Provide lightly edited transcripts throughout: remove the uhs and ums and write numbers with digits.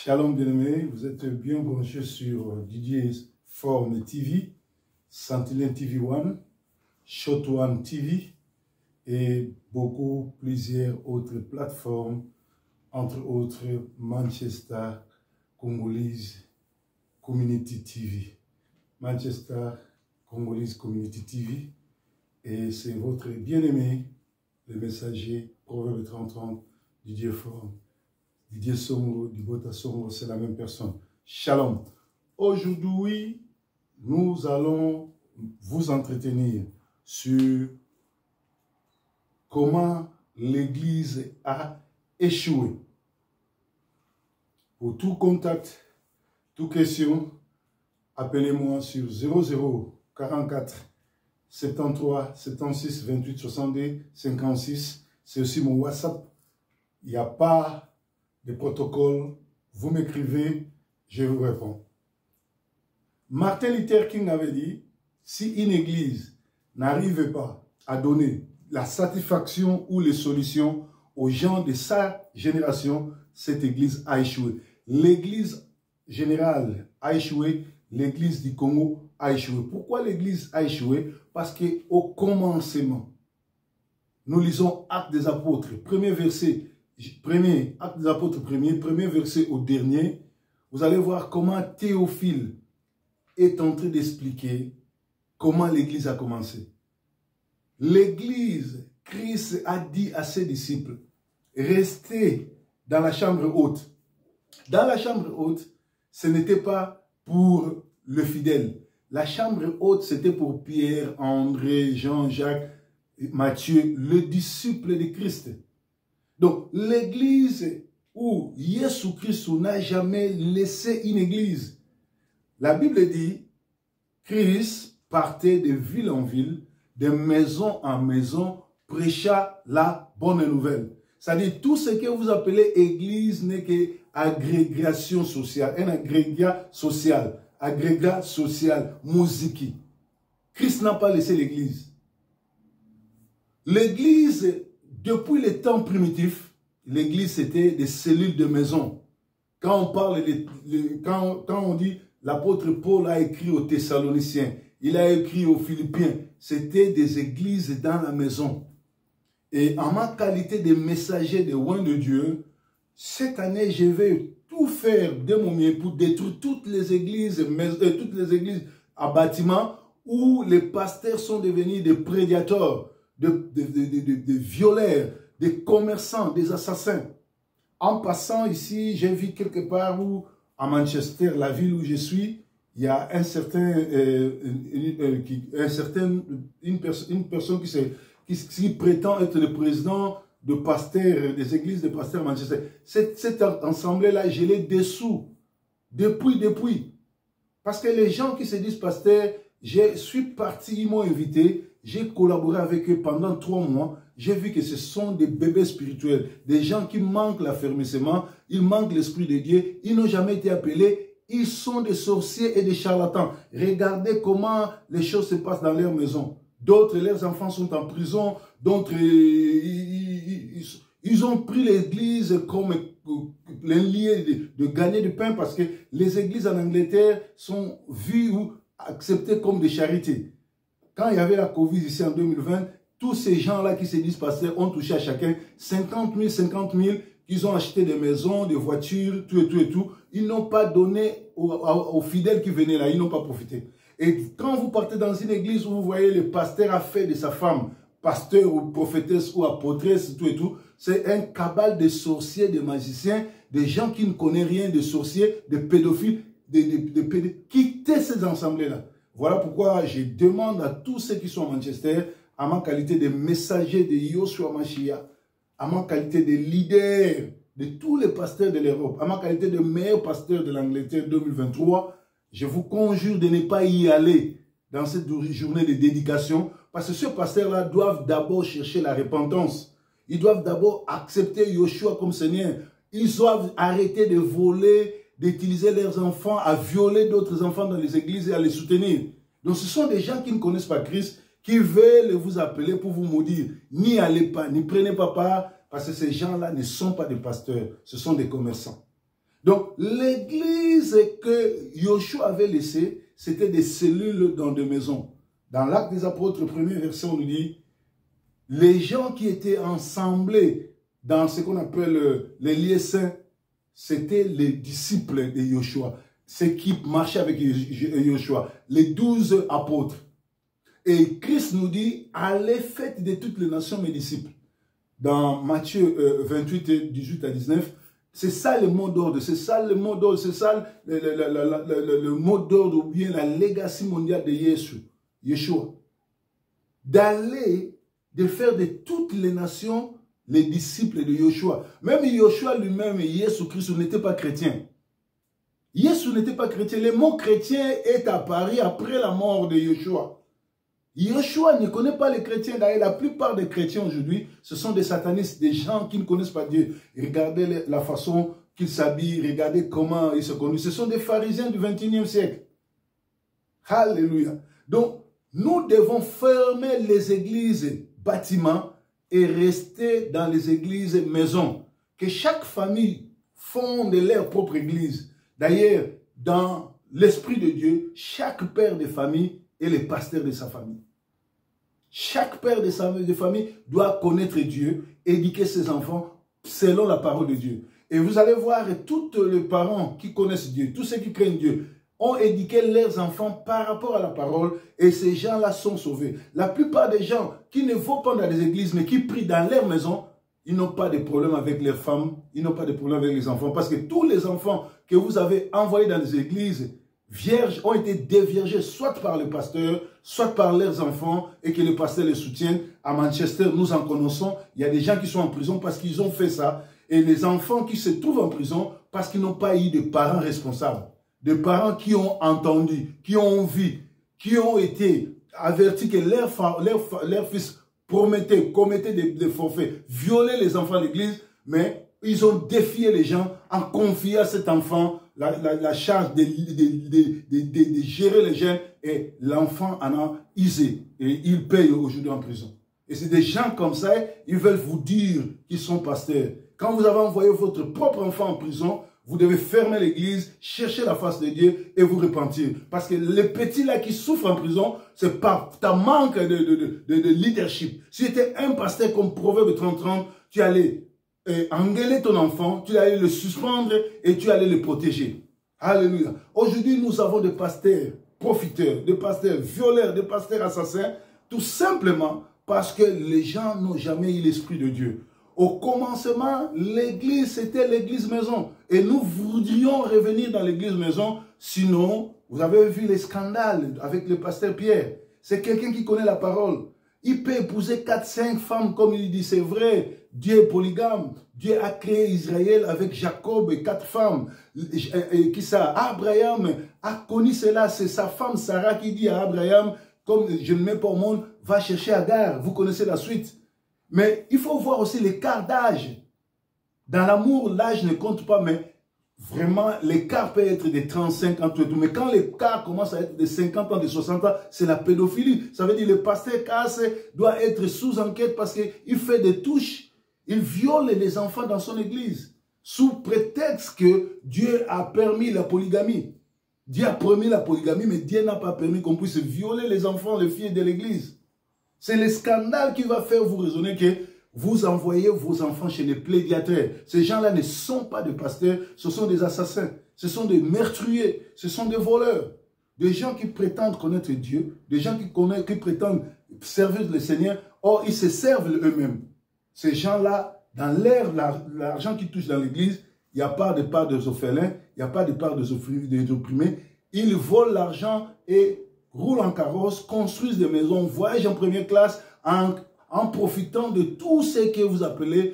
Shalom bien-aimés, vous êtes bien branchés sur Didier Forme TV, Sentinelle TV One, Shot One TV et plusieurs autres plateformes, entre autres Manchester Congolese Community TV. Manchester Congolese Community TV, et c'est votre bien-aimé, le messager, Proverbe 30-30, Didier Forme. Didier Songo, Dibota Songo, c'est la même personne. Shalom. Aujourd'hui, nous allons vous entretenir sur comment l'Église a échoué. Pour tout contact, toute question, appelez-moi sur 00 44 73 76 28 62 56. C'est aussi mon WhatsApp. Il n'y a pas de protocole, vous m'écrivez, je vous réponds. Martin Luther King avait dit, si une église n'arrive pas à donner la satisfaction ou les solutions aux gens de sa génération, cette église a échoué. L'église générale a échoué, l'église du Congo a échoué. Pourquoi l'église a échoué? Parce qu'au commencement, nous lisons Actes des Apôtres, premier verset, Actes des Apôtres premier verset au dernier, vous allez voir comment Théophile est en train d'expliquer comment l'église a commencé. L'église, Christ a dit à ses disciples, restez dans la chambre haute. Dans la chambre haute, ce n'était pas pour le fidèle. La chambre haute, c'était pour Pierre, André, Jean-Jacques, Matthieu, le disciple de Christ. Donc, l'église où Jésus-Christ n'a jamais laissé une église. La Bible dit, Christ partait de ville en ville, de maison en maison, prêcha la bonne nouvelle. C'est-à-dire, tout ce que vous appelez église n'est qu'agrégation sociale, un agrégat social, musique. Christ n'a pas laissé l'église. L'église, depuis les temps primitifs, l'église c'était des cellules de maison. Quand on parle, quand on dit l'apôtre Paul a écrit aux Thessaloniciens, il a écrit aux Philippiens, c'était des églises dans la maison. Et en ma qualité de messager de loin de Dieu, cette année je vais tout faire de mon mieux pour détruire toutes les églises à bâtiment où les pasteurs sont devenus des prédateurs, des violeurs, des commerçants, des assassins. En passant ici, j'ai vu quelque part où, à Manchester, la ville où je suis, il y a une personne qui prétend être le président de pasteurs, des églises de pasteurs à Manchester. Cette assemblée-là, je l'ai dessous. Depuis. Parce que les gens qui se disent pasteurs, je suis parti, ils m'ont invité. J'ai collaboré avec eux pendant 3 mois. J'ai vu que ce sont des bébés spirituels, des gens qui manquent l'affermissement, ils manquent l'Esprit de Dieu, ils n'ont jamais été appelés, ils sont des sorciers et des charlatans. Regardez comment les choses se passent dans leur maison. D'autres, leurs enfants sont en prison, d'autres, ils ont pris l'église comme un lieu de gagner du pain parce que les églises en Angleterre sont vues ou acceptées comme des charités. Quand il y avait la Covid ici en 2020, tous ces gens-là qui se disent pasteurs ont touché à chacun 50 000, ils ont acheté des maisons, des voitures, tout. Ils n'ont pas donné aux fidèles qui venaient là, ils n'ont pas profité. Et quand vous partez dans une église où vous voyez le pasteur a fait de sa femme pasteur ou prophétesse ou apôtresse, tout, c'est un cabal de sorciers, de magiciens, de gens qui ne connaissent rien, de sorciers, de pédophiles, de pédophiles. Quittez ces assemblées-là. Voilà pourquoi je demande à tous ceux qui sont à Manchester, à ma qualité de messager de Yoshua Mashiach, à ma qualité de leader de tous les pasteurs de l'Europe, à ma qualité de meilleur pasteur de l'Angleterre 2023, je vous conjure de ne pas y aller dans cette journée de dédication, parce que ces pasteurs-là doivent d'abord chercher la repentance. Ils doivent d'abord accepter Yoshua comme Seigneur. Ils doivent arrêter de voler, d'utiliser leurs enfants à violer d'autres enfants dans les églises et à les soutenir. Donc ce sont des gens qui ne connaissent pas Christ, qui veulent vous appeler pour vous maudire. N'y allez pas, n'y prenez pas part, parce que ces gens-là ne sont pas des pasteurs, ce sont des commerçants. Donc, l'église que Yoshua avait laissée, c'était des cellules dans des maisons. Dans l'Acte des Apôtres, premier verset, on nous dit, les gens qui étaient assemblés dans ce qu'on appelle les lieux saints, c'était les disciples de Yoshua, ceux qui marchaient avec Yoshua, les 12 apôtres. Et Christ nous dit, allez, faites de toutes les nations mes disciples. Dans Matthieu 28, 18 à 19, c'est ça le mot d'ordre, c'est ça le mot d'ordre, c'est ça le mot d'ordre ou bien la legacy mondiale de Yeshua. D'aller, de faire de toutes les nations les disciples de Yeshua. Même Yeshua lui-même, Jésus-Christ, n'était pas chrétien. Jésus n'était pas chrétien. Le mot chrétien est apparu après la mort de Yeshua. Yeshua ne connaît pas les chrétiens. D'ailleurs, la plupart des chrétiens aujourd'hui, ce sont des satanistes, des gens qui ne connaissent pas Dieu. Regardez la façon qu'ils s'habillent, regardez comment ils se conduisent. Ce sont des pharisiens du 21e siècle. Alléluia. Donc, nous devons fermer les églises, bâtiments, et rester dans les églises maisons. Que chaque famille fonde leur propre église. D'ailleurs, dans l'esprit de Dieu, chaque père de famille est le pasteur de sa famille. Chaque père de famille doit connaître Dieu, éduquer ses enfants selon la parole de Dieu. Et vous allez voir, tous les parents qui connaissent Dieu, tous ceux qui craignent Dieu, ont éduqué leurs enfants par rapport à la parole et ces gens-là sont sauvés. La plupart des gens qui ne vont pas dans les églises mais qui prient dans leur maison, ils n'ont pas de problème avec leurs femmes, ils n'ont pas de problème avec les enfants parce que tous les enfants que vous avez envoyés dans les églises vierges ont été déviergés soit par le pasteur, soit par leurs enfants et que le pasteur les soutienne. À Manchester, nous en connaissons, il y a des gens qui sont en prison parce qu'ils ont fait ça et les enfants qui se trouvent en prison parce qu'ils n'ont pas eu de parents responsables. Des parents qui ont entendu, qui ont vu, qui ont été avertis que leur fils commettait des forfaits, violaient les enfants de l'église, mais ils ont défié les gens en confiant à cet enfant la charge de gérer les jeunes et l'enfant en a usé et il paye aujourd'hui en prison. Et c'est des gens comme ça, ils veulent vous dire qu'ils sont pasteurs. Quand vous avez envoyé votre propre enfant en prison, vous devez fermer l'église, chercher la face de Dieu et vous repentir. Parce que les petits là qui souffrent en prison, c'est par ta manque de leadership. Si tu étais un pasteur comme Proverbe 30-30, tu allais engueuler ton enfant, tu allais le suspendre et tu allais le protéger. Alléluia. Aujourd'hui, nous avons des pasteurs profiteurs, des pasteurs violeurs, des pasteurs assassins, tout simplement parce que les gens n'ont jamais eu l'esprit de Dieu. Au commencement, l'église, c'était l'église maison. Et nous voudrions revenir dans l'église maison. Sinon, vous avez vu les scandales avec le pasteur Pierre. C'est quelqu'un qui connaît la parole. Il peut épouser 4-5 femmes, comme il dit. C'est vrai, Dieu est polygame. Dieu a créé Israël avec Jacob et 4 femmes. Qui ça? Abraham a connu cela. C'est sa femme Sarah qui dit à Abraham, comme je ne mets pas au monde, va chercher Agar. Vous connaissez la suite. Mais il faut voir aussi l'écart d'âge. Dans l'amour, l'âge ne compte pas, mais vraiment, l'écart peut être de 35 ans, tout et tout. Mais quand l'écart commence à être de 50 ans, de 60 ans, c'est la pédophilie. Ça veut dire que le pasteur Casse doit être sous enquête parce qu'il fait des touches. Il viole les enfants dans son église. Sous prétexte que Dieu a permis la polygamie. Dieu a permis la polygamie, mais Dieu n'a pas permis qu'on puisse violer les enfants, les filles de l'église. C'est le scandale qui va faire vous raisonner que vous envoyez vos enfants chez les plédiateurs. Ces gens-là ne sont pas des pasteurs, ce sont des assassins, ce sont des meurtriers, ce sont des voleurs. Des gens qui prétendent connaître Dieu, des gens qui prétendent servir le Seigneur, or ils se servent eux-mêmes. Ces gens-là, dans l'argent qu'ils touchent dans l'église, il n'y a pas de part des orphelins, il n'y a pas de part des opprimés. Ils volent l'argent et roulent en carrosse, construisent des maisons, voyagent en première classe en profitant de tout ce que vous appelez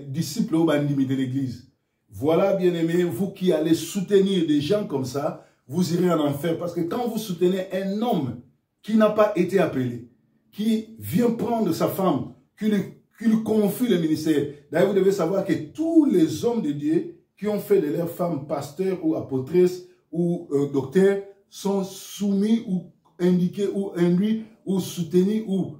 disciples au bandimi de l'église. Voilà, bien-aimés, vous qui allez soutenir des gens comme ça, vous irez en enfer. Parce que quand vous soutenez un homme qui n'a pas été appelé, qui vient prendre sa femme, qui lui confie le ministère, d'ailleurs, vous devez savoir que tous les hommes de Dieu qui ont fait de leur femme pasteur ou apôtresse ou docteur, sont soumis ou indiqués ou induits ou soutenus ou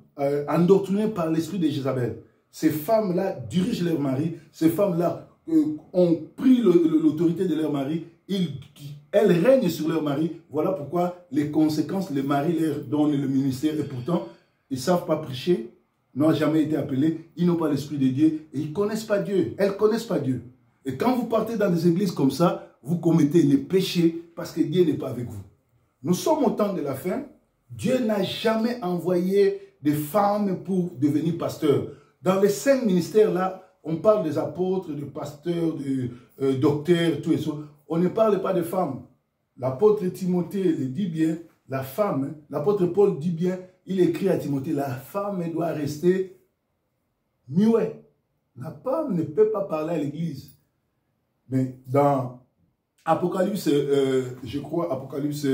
endoctrinés par l'esprit de Jézabel. Ces femmes-là dirigent leur mari, ces femmes-là ont pris l'autorité de leur mari, elles règnent sur leur mari. Voilà pourquoi les conséquences, le mari leur donne le ministère et pourtant, ils ne savent pas prêcher, n'ont jamais été appelés, ils n'ont pas l'Esprit de Dieu et ils ne connaissent pas Dieu. Elles ne connaissent pas Dieu. Et quand vous partez dans des églises comme ça, vous commettez les péchés parce que Dieu n'est pas avec vous. Nous sommes au temps de la fin. Dieu n'a jamais envoyé des femmes pour devenir pasteurs. Dans les 5 ministères-là, on parle des apôtres, des pasteurs, des docteurs, tout et ça. On ne parle pas de femmes. L'apôtre Timothée le dit bien, la femme, l'apôtre Paul dit bien, il écrit à Timothée, la femme doit rester muette. La femme ne peut pas parler à l'église. Mais dans Apocalypse, je crois, Apocalypse,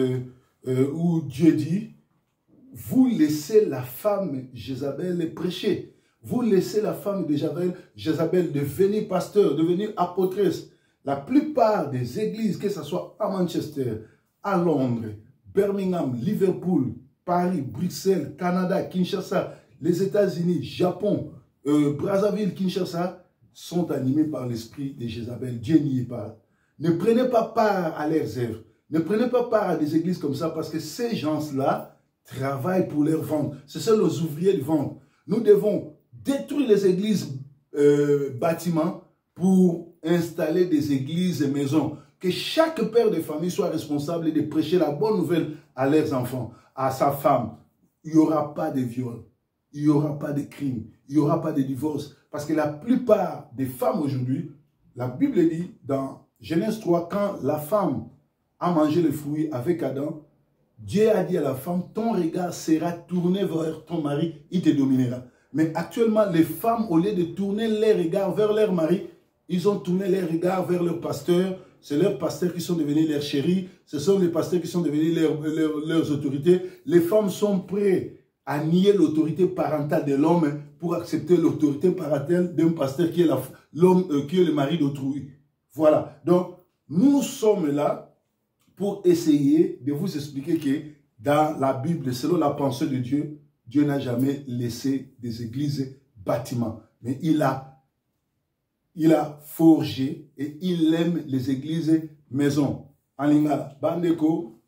où Dieu dit, vous laissez la femme Jézabel prêcher. Vous laissez la femme de Jézabel devenir pasteur, devenir apôtresse. La plupart des églises, que ce soit à Manchester, à Londres, Birmingham, Liverpool, Paris, Bruxelles, Canada, Kinshasa, les États-Unis, Japon, Brazzaville, Kinshasa, sont animés par l'esprit de Jézabel. Dieu n'y est pas. Ne prenez pas part à leurs œuvres. Ne prenez pas part à des églises comme ça parce que ces gens-là travaillent pour leur vente. Ce sont les ouvriers de vente. Nous devons détruire les églises bâtiments pour installer des églises et maisons. Que chaque père de famille soit responsable de prêcher la bonne nouvelle à leurs enfants, à sa femme. Il n'y aura pas de viol, il n'y aura pas de crime, il n'y aura pas de divorce. Parce que la plupart des femmes aujourd'hui, la Bible dit dans Genèse 3, quand la femme a mangé le fruit avec Adam, Dieu a dit à la femme, ton regard sera tourné vers ton mari, il te dominera. Mais actuellement, les femmes, au lieu de tourner les regards vers leur mari, ils ont tourné les regards vers leur pasteur. C'est leurs pasteurs qui sont devenus leurs chéris. Ce sont les pasteurs qui sont devenus leurs autorités. Les femmes sont prêtes à nier l'autorité parentale de l'homme pour accepter l'autorité parentale d'un pasteur qui est qui est le mari d'autrui. Voilà. Donc, nous sommes là pour essayer de vous expliquer que dans la Bible, selon la pensée de Dieu, Dieu n'a jamais laissé des églises bâtiments. Mais il a forgé et il aime les églises maisons. En lingala, bandeko,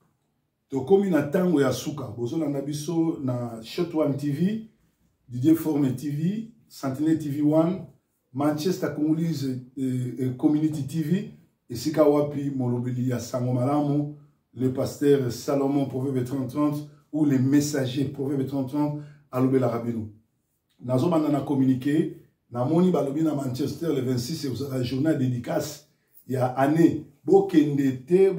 to komi na tango ya suka, bozo na biso na Shot One TV, Didier Forme TV, Sentinel TV 1, Manchester Congolese Community TV, et Sika Wapi Molobeli ya Sango Malamu, le pasteur Salomon Proverbe 30-30, ou les messagers Proverbe 30-30, à l'Obé Rabino. Nazo na communiqué, na moni balobi na Manchester le 26, c'est la journée dédicace, il y a année, bokendete,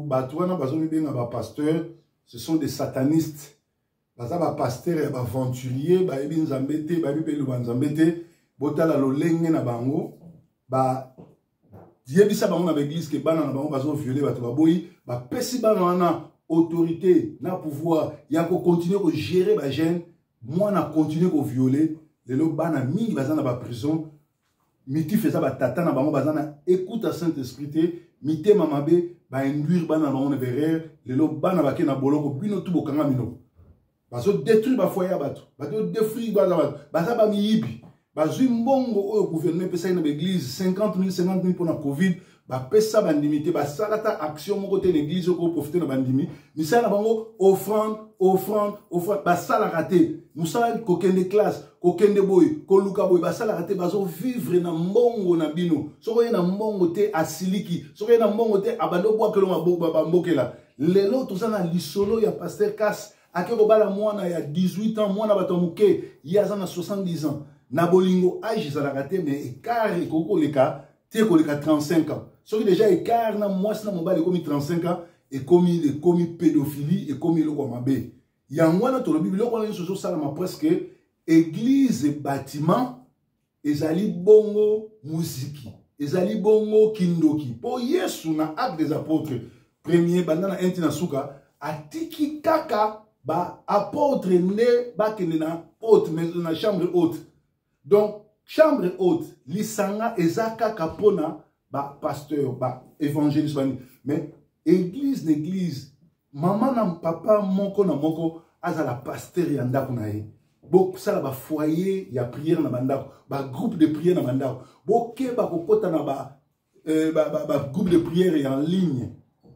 batouana, bazomi benga ba pasteur, ce sont des satanistes. Baza ba pasteur et ba aventurier, ba ebi nzambete, ba ebi pelu nzambete, botala lolenge na bango, ba diebisa bango na l'église que bana na bango bazo violer bato ba boyi, ba pesi bana na autorité, na pouvoir, ya ko continuer ko gérer ba jeune, moi na continuer ko violer, les lo bana mingi baza na ba prison. Miti feza ba tata na bango bazana écoute à Saint-Esprit mité mamabe ba induire bana bango verre les lo bana ba ke na boloko bino tu bokanga mino bazo détruire ba foyer bato bazo détruire baza ba miyibi bazui mbongo au gouvernement pesa na église 50 000 pour la Covid ba pesa ba limité ba salata action mo côté l'église ko profiter na bandimi misala bango offrande ba sala raté musala kokende classe kokende boy koluka boy ba sala raté bazo vivre na mbongo na bino soko na mbongo te asiliki soko na mbongo te abando bwa kelo ba mbokela lelo tozana lisolo ya pasteur Cass akeko bala mwana ya 18 ans mwana bato muke yaza na 70 ans na bolingo âge za raté mais écart koko leka te koleka 35 ans soki déjà écart na mwasi na mobali komi 35 ans et komi pédophilie et komi loko mabe yangwana to lobi biloko na soso sala ma presque église et bâtiment ezali bongo musiki ezali bongo kindoki po Yesu na acte des apôtres premier bandana enti na suka atiki kaka ba apôtre ne ba kende na haute mais na chambre haute donc chambre haute lisanga ezaka kapona ba pasteur ba évangéliste mais église d'église maman na papa moko na moko azala pasteur ya ndako na ye ça là ba foyer ya prière na bandako ba groupe de prière na bandako boke ba kokota na ba groupe de prière en ligne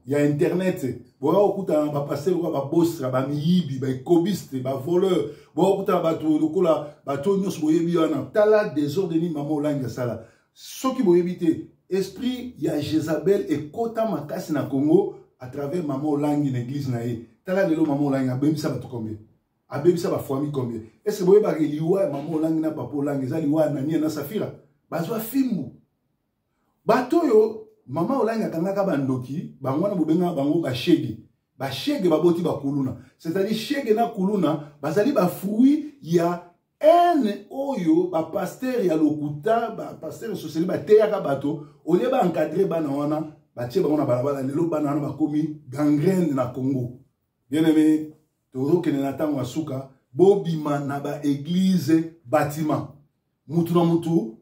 ya internet boya okuta ba passer ba boss ba miyibi ba ekobiste ba voleur boya okuta ba to lokola ba to nyos boyebi wana tala désordre ni mama olanga sala soki boyebi te esprit ya Jézabel ekota makasi na Congo à travers mama olangi na église na ye tala lelo mama olangi abebisa bato combien abebisa ba famille combien est-ce que boyeba ke liwa mama olangi na papa olangi za liwa na nia na safira bazwa fimbu bato yo mama olangi akangaka bandoki bangwana bobenga bango bashege baboti bakuluna c'est-à-dire shege na kuluna bazali ba fruit ya ene oyo ba pasteur ya lokuta ba pasteur sociali ba teyaka bato olie ba encadrer bana wana batie bango na balabala lelo bana wana bakomi gangrène na Congo. Bien aimé toro kene na tango asuka bobima na ba église bâtiment mutu na mutu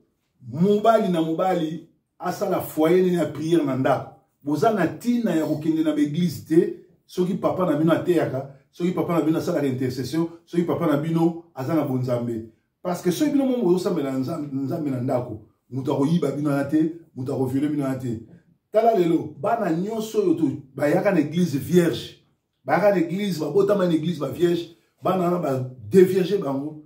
mobali na mobali asala foyer ni na prière na ndako boza na tina ya kokende na église te soki papa na bino ateyaka soki papa na bino asala intercession soki papa na bino azana bonzambe parce que soki bino mo bozosambela nzambe na ndako mutu akoyiba bino na te mutu akovioler bino na te tala lelo bana nyonso oyo to bayaka na église vierge bayaka na église babotama na église ba vierge bana na ba dévierger bango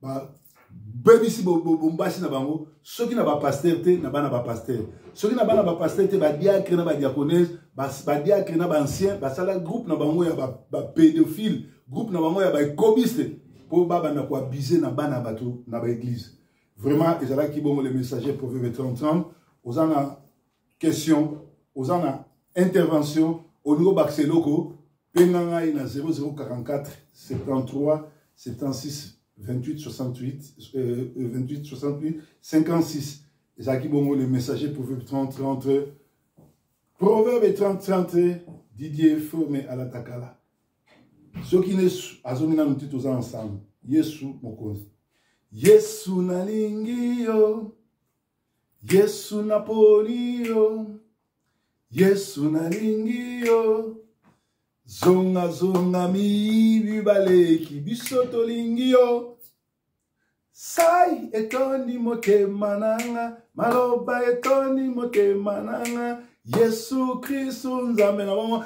ba bebisi bombasi na bango soki na ba pasteur te na bana ba pasteur soki na bana ba pasteur te ba diacre na ba diaconesse ba diacre na ba ancien ba sala groupe na bango ya ba pédophile groupe na bango ya ba ekobiste po baba na ko abuser na bana bato na ba église vraiment ezala ki bongo le messager proverbe 30 aux ana question aux ana intervention au niveau baxeloko penanga ina 0044 73 76 28 68 28 68 56 ezaki bongo le messager proverbe 30 proverbe 30 Didier Formé à la takala soki ne azomina nous tous ensemble Yesu mokonzi Yesu nalingi yo Yesu napoli yo Yesu nalingi yo zonga zonga mibi baleki biso tolingi yo sai etoni motema nanga maloba etoni motema nanga Yesu Kristo nzambe na bango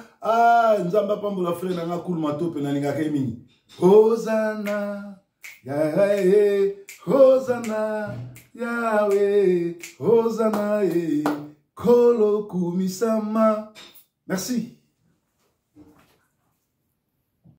nzambe apambola frère nanga kulu matope na lingaka mingi Hosana Yahweh Hosana Yahweh Hosana Kolo kumisama. Merci.